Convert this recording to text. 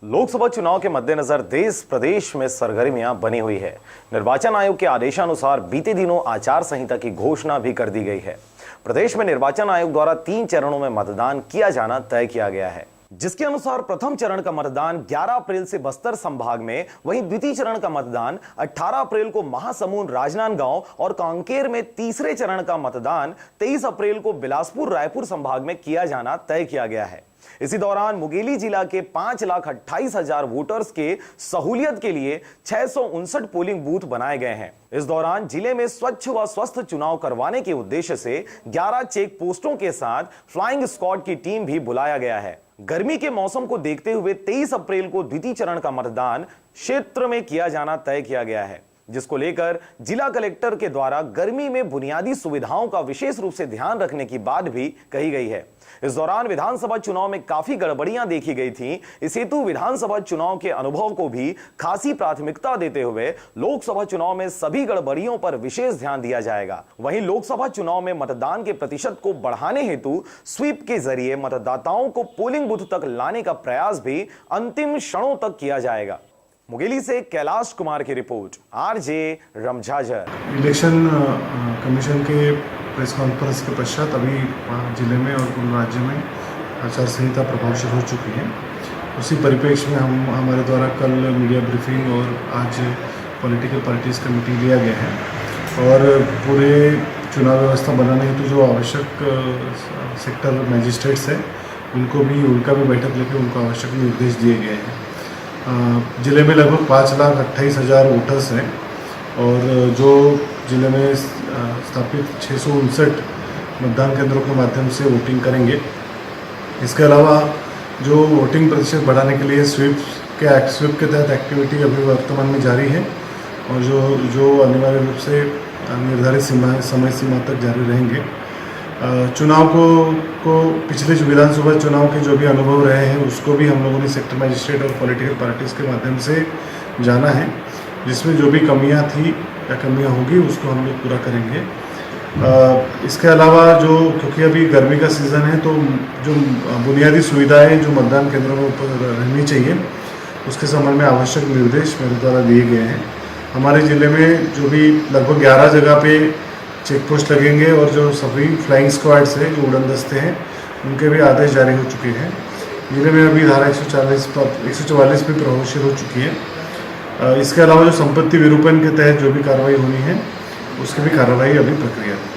लोकसभा चुनाव के मद्देनजर देश प्रदेश में सरगर्मियां बनी हुई है। निर्वाचन आयोग के आदेशानुसार बीते दिनों आचार संहिता की घोषणा भी कर दी गई है। प्रदेश में निर्वाचन आयोग द्वारा 3 चरणों में मतदान किया जाना तय किया गया है, जिसके अनुसार प्रथम चरण का मतदान 11 अप्रैल से बस्तर संभाग में, वहीं द्वितीय चरण का मतदान 18 अप्रैल को महासमुंद, राजनांदगांव और कांकेर में, तीसरे चरण का मतदान 23 अप्रैल को बिलासपुर, रायपुर संभाग में किया जाना तय किया गया है। इसी दौरान मुंगेली जिला के 5,28,000 वोटर्स के सहूलियत के लिए 659 पोलिंग बूथ बनाए गए हैं। इस दौरान जिले में स्वच्छ व स्वस्थ चुनाव करवाने के उद्देश्य से 11 चेक पोस्टों के साथ फ्लाइंग स्क्वाड की टीम भी बुलाया गया है। गर्मी के मौसम को देखते हुए 23 अप्रैल को द्वितीय चरण का मतदान क्षेत्र में किया जाना तय किया गया है, जिसको लेकर जिला कलेक्टर के द्वारा गर्मी में बुनियादी सुविधाओं का विशेष रूप से ध्यान रखने की बात भी कही गई है। इस दौरान विधानसभा चुनाव में काफी गड़बड़ियां देखी गई थीं। इस हेतु विधानसभा चुनाव के अनुभव को भी खासी प्राथमिकता देते हुए लोकसभा चुनाव में सभी गड़बड़ियों पर विशेष ध्यान दिया जाएगा। वहीं लोकसभा चुनाव में मतदान के प्रतिशत को बढ़ाने हेतु स्वीप के जरिए मतदाताओं को पोलिंग बूथ तक लाने का प्रयास भी अंतिम क्षणों तक किया जाएगा। मुंगेली से कैलाश कुमार की रिपोर्ट, आरजे रमझाझर। इलेक्शन कमीशन के प्रेस कॉन्फ्रेंस के पश्चात अभी जिले में और पूरे राज्य में आचार संहिता प्रभावशील हो चुकी है। उसी परिप्रेक्ष्य में हमारे द्वारा कल मीडिया ब्रीफिंग और आज पॉलिटिकल पार्टीज़ का मीटिंग लिया गया है और पूरे चुनाव व्यवस्था बनाने हेतु जो आवश्यक सेक्टर मजिस्ट्रेट्स हैं उनका भी बैठक लेकर उनको आवश्यक निर्देश दिए गए हैं। जिले में लगभग 5,28,000 वोटर्स हैं और जो जिले में स्थापित 659 मतदान केंद्रों के माध्यम से वोटिंग करेंगे। इसके अलावा जो वोटिंग प्रतिशत बढ़ाने के लिए स्वीप के तहत एक्टिविटी अभी वर्तमान में जारी है और जो अनिवार्य रूप से निर्धारित समय सीमा तक जारी रहेंगे। चुनाव को पिछले विधानसभा चुनाव के जो भी अनुभव रहे हैं उसको भी हम लोगों ने सेक्टर मजिस्ट्रेट और पॉलिटिकल पार्टीज़ के माध्यम से जाना है, जिसमें जो भी कमियां थी या कमियां होगी उसको हम लोग पूरा करेंगे। इसके अलावा क्योंकि अभी गर्मी का सीज़न है तो जो बुनियादी सुविधाएं जो मतदान केंद्रों में ऊपर रहनी चाहिए उसके संबंध में आवश्यक निर्देश मेरे द्वारा दिए गए हैं। हमारे ज़िले में जो भी लगभग 11 जगह पे चेक पोस्ट लगेंगे और जो सभी फ्लाइंग स्क्वाड्स हैं, जो उड़न दस्ते हैं, उनके भी आदेश जारी हो चुके हैं। जिले में अभी धारा 144 भी प्रभावशील हो चुकी है। इसके अलावा जो संपत्ति विरूपण के तहत जो भी कार्रवाई होनी है उसकी भी कार्रवाई अभी प्रक्रिया है।